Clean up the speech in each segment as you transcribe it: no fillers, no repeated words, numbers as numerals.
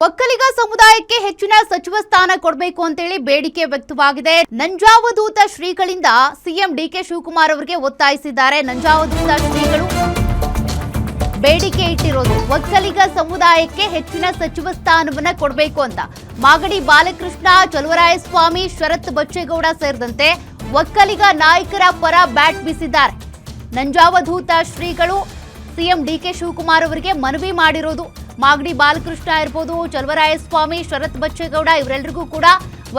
ಒಕ್ಕಲಿಗ ಸಮುದಾಯಕ್ಕೆ ಹೆಚ್ಚಿನ ಸಚಿವ ಸ್ಥಾನ ಕೊಡಬೇಕು ಅಂತೇಳಿ ಬೇಡಿಕೆ ವ್ಯಕ್ತವಾಗಿದೆ. ನಂಜಾವಧೂತ ಶ್ರೀಗಳಿಂದ ಸಿಎಂ ಡಿಕೆ ಶಿವಕುಮಾರ್ ಅವರಿಗೆ ಒತ್ತಾಯಿಸಿದ್ದಾರೆ. ನಂಜಾವಧೂತ ಶ್ರೀಗಳು ಬೇಡಿಕೆ ಇಟ್ಟಿರೋದು ಒಕ್ಕಲಿಗ ಸಮುದಾಯಕ್ಕೆ ಹೆಚ್ಚಿನ ಸಚಿವ ಸ್ಥಾನವನ್ನ ಕೊಡಬೇಕು ಅಂತ. ಮಾಗಡಿ ಬಾಲಕೃಷ್ಣ, ಚಲುವರಾಯಸ್ವಾಮಿ, ಶರತ್ ಬಚ್ಚೇಗೌಡ ಸೇರಿದಂತೆ ಒಕ್ಕಲಿಗ ನಾಯಕರ ಪರ ಬ್ಯಾಟ್ ಬೀಸಿದ್ದಾರೆ. ನಂಜಾವಧೂತ ಶ್ರೀಗಳು ಸಿಎಂ ಡಿಕೆ ಶಿವಕುಮಾರ್ ಅವರಿಗೆ ಮನವಿ ಮಾಡಿರೋದು. ಮಾಗಡಿ ಬಾಲಕೃಷ್ಣ ಇರ್ಬೋದು, ಚಲುವರಾಯಸ್ವಾಮಿ, ಶರತ್ ಬಚ್ಚೇಗೌಡ ಇವರೆಲ್ಲರಿಗೂ ಕೂಡ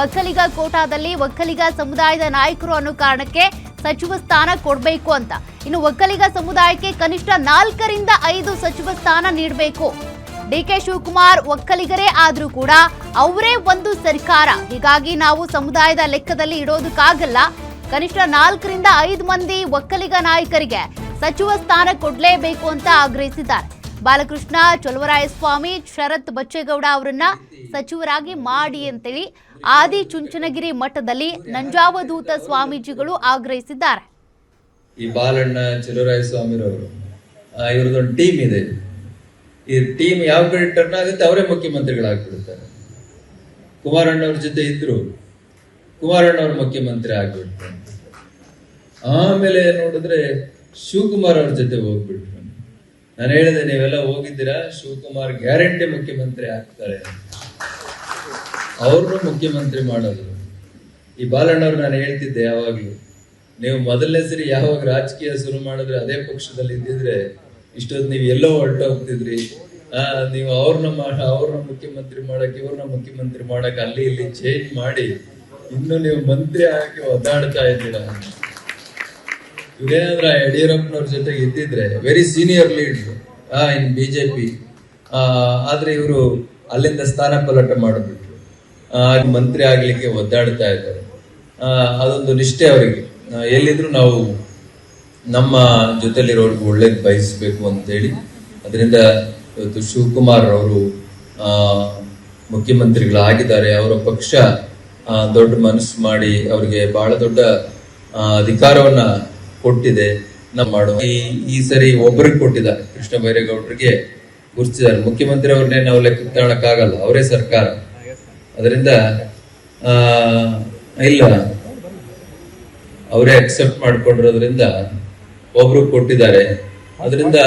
ಒಕ್ಕಲಿಗ ಕೋಟಾದಲ್ಲಿ ಒಕ್ಕಲಿಗ ಸಮುದಾಯದ ನಾಯಕರು ಅನ್ನೋ ಕಾರಣಕ್ಕೆ ಸಚಿವ ಸ್ಥಾನ ಕೊಡಬೇಕು ಅಂತ. ಇನ್ನು ಒಕ್ಕಲಿಗ ಸಮುದಾಯಕ್ಕೆ ಕನಿಷ್ಠ 4 ರಿಂದ 5 ಸಚಿವ ಸ್ಥಾನ ನೀಡಬೇಕು. ಡಿಕೆ ಶಿವಕುಮಾರ್ ಒಕ್ಕಲಿಗರೇ ಆದ್ರೂ ಕೂಡ ಅವರೇ ಒಂದು ಸರ್ಕಾರ, ಹೀಗಾಗಿ ನಾವು ಸಮುದಾಯದ ಲೆಕ್ಕದಲ್ಲಿ ಇಡೋದಕ್ಕಾಗಲ್ಲ. ಕನಿಷ್ಠ 4 ರಿಂದ 5 ಮಂದಿ ಒಕ್ಕಲಿಗ ನಾಯಕರಿಗೆ ಸಚಿವ ಸ್ಥಾನ ಕೊಡಲೇಬೇಕು ಅಂತ ಆಗ್ರಹಿಸಿದ್ದಾರೆ. ಬಾಲಕೃಷ್ಣ, ಚಲುವರಾಯಸ್ವಾಮಿ, ಶರತ್ ಬಚ್ಚೇಗೌಡ ಅವರನ್ನ ಸಚಿವರಾಗಿ ಮಾಡಿ ಅಂತೇಳಿ ಆದಿಚುಂಚನಗಿರಿ ಮಠದಲ್ಲಿ ನಂಜಾವಧೂತ ಸ್ವಾಮೀಜಿಗಳು ಆಗ್ರಹಿಸಿದ್ದಾರೆ. ಈ ಬಾಲಣ್ಣ, ಚಲುವರಾಯಸ್ವಾಮಿರವರು ಇವ್ರದೊಂದು ಟೀಮ್ ಇದೆ. ಈ ಟೀಮ್ ಯಾವ ಕಡೆ ಟರ್ನ್ ಆಗುತ್ತೆ ಅವರೇ ಮುಖ್ಯಮಂತ್ರಿಗಳಾಗ್ಬಿಡ್ತಾರೆ. ಕುಮಾರಣ್ಣವ್ರ ಜೊತೆ ಇದ್ರು, ಕುಮಾರಣ್ಣವ್ರ ಮುಖ್ಯಮಂತ್ರಿ ಆಗ್ಬಿಡ್ತಾರೆ. ಆಮೇಲೆ ನೋಡಿದ್ರೆ ಶಿವಕುಮಾರ್ ಅವ್ರ ಜೊತೆ ಹೋಗ್ಬಿಟ್ರು. ನಾನು ಹೇಳಿದೆ, ನೀವೆಲ್ಲ ಹೋಗಿದ್ದೀರಾ, ಶಿವಕುಮಾರ್ ಗ್ಯಾರಂಟಿ ಮುಖ್ಯಮಂತ್ರಿ ಆಗ್ತಾರೆ, ಅವ್ರನ್ನು ಮುಖ್ಯಮಂತ್ರಿ ಮಾಡೋದು. ಈ ಬಾಲಣ್ಣವ್ರು ನಾನು ಹೇಳ್ತಿದ್ದೆ ಯಾವಾಗ್ಲೂ, ನೀವು ಮೊದಲನೇ ಸರಿ ಯಾವಾಗ ರಾಜಕೀಯ ಶುರು ಮಾಡಿದ್ರೆ ಅದೇ ಪಕ್ಷದಲ್ಲಿ ಇದ್ದಿದ್ರೆ ಇಷ್ಟೊತ್ತು ನೀವು ಎಲ್ಲೋ ಹೊರಟೋಗ್ತಿದ್ರಿ. ನೀವು ಅವ್ರನ್ನ ಮುಖ್ಯಮಂತ್ರಿ ಮಾಡಕ್, ಇವ್ರನ್ನ ಮುಖ್ಯಮಂತ್ರಿ ಮಾಡಕ್ ಅಲ್ಲಿ ಇಲ್ಲಿ ಚೇಂಜ್ ಮಾಡಿ ಇನ್ನು ನೀವು ಮಂತ್ರಿ ಆಗಿ ಒದ್ದಾಡ್ತಾ ಇದ್ದೀರಾ. ಇವ್ರೇನಾದ್ರ ಯಡಿಯೂರಪ್ಪನವ್ರ ಜೊತೆಗೆ ಇದ್ದಿದ್ರೆ very senior leader in BJP, ಆದ್ರೆ ಇವರು ಅಲ್ಲಿಂದ ಸ್ಥಾನ ಪಲಟ ಮಾಡಿಬಿಟ್ರು. ಮಂತ್ರಿ ಆಗ್ಲಿಕ್ಕೆ ಒದ್ದಾಡ್ತಾ ಇದ್ದಾರೆ. ಅದೊಂದು ನಿಷ್ಠೆ ಅವರಿಗೆ. ಎಲ್ಲಿದ್ರು ನಾವು ನಮ್ಮ ಜೊತೆಲಿರೋರ್ಗು ಒಳ್ಳೇದು ಬಯಸ್ಬೇಕು ಅಂತೇಳಿ, ಅದರಿಂದ ಇವತ್ತು ಶಿವಕುಮಾರ್ ಅವರು ಮುಖ್ಯಮಂತ್ರಿಗಳಾಗಿದ್ದಾರೆ. ಅವರ ಪಕ್ಷ ದೊಡ್ಡ ಮನಸ್ಸು ಮಾಡಿ ಅವರಿಗೆ ಬಹಳ ದೊಡ್ಡ ಅಧಿಕಾರವನ್ನ ಕೊಟ್ಟಿದೆ. ಈ ಸರಿ ಒಬ್ಬರಿಗೆ ಕೊಟ್ಟಿದ್ದಾರೆ, ಕೃಷ್ಣ ಬೈರೇಗೌಡರಿಗೆ ಗುರುತಿಸಿದ್ದಾರೆ. ಮುಖ್ಯಮಂತ್ರಿ ಅವ್ರನ್ನೇ ನಾವು ಲೆಕ್ಕ ತಗೊಳಕ್ಕಾಗಲ್ಲ, ಅವರೇ ಸರ್ಕಾರ. ಅದರಿಂದ ಇಲ್ಲ, ಅವರೇ ಅಕ್ಸೆಪ್ಟ್ ಮಾಡ್ಕೊಂಡಿರೋದ್ರಿಂದ ಒಬ್ರು ಕೊಟ್ಟಿದ್ದಾರೆ. ಅದರಿಂದ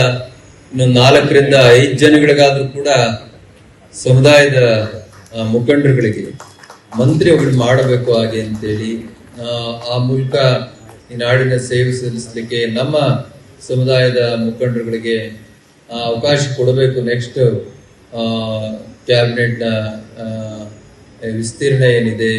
ಇನ್ನು 4 ರಿಂದ 5 ಜನಗಳಿಗಾದ್ರೂ ಕೂಡ ಸಮುದಾಯದ ಮುಖಂಡರುಗಳಿಗೆ ಮಂತ್ರಿಗಳು ಮಾಡಬೇಕು ಹಾಗೆ ಅಂತೇಳಿ, ಆ ಮೂಲಕ ಈ ನಾಡಿನ ಸೇವೆ ಸಲ್ಲಿಸಲಿಕ್ಕೆ ನಮ್ಮ ಸಮುದಾಯದ ಮುಖಂಡರುಗಳಿಗೆ ಅವಕಾಶ ಕೊಡಬೇಕು. ನೆಕ್ಸ್ಟ್ ಕ್ಯಾಬಿನೆಟ್ ನ ವಿಸ್ತೀರ್ಣ ಏನಿದೆ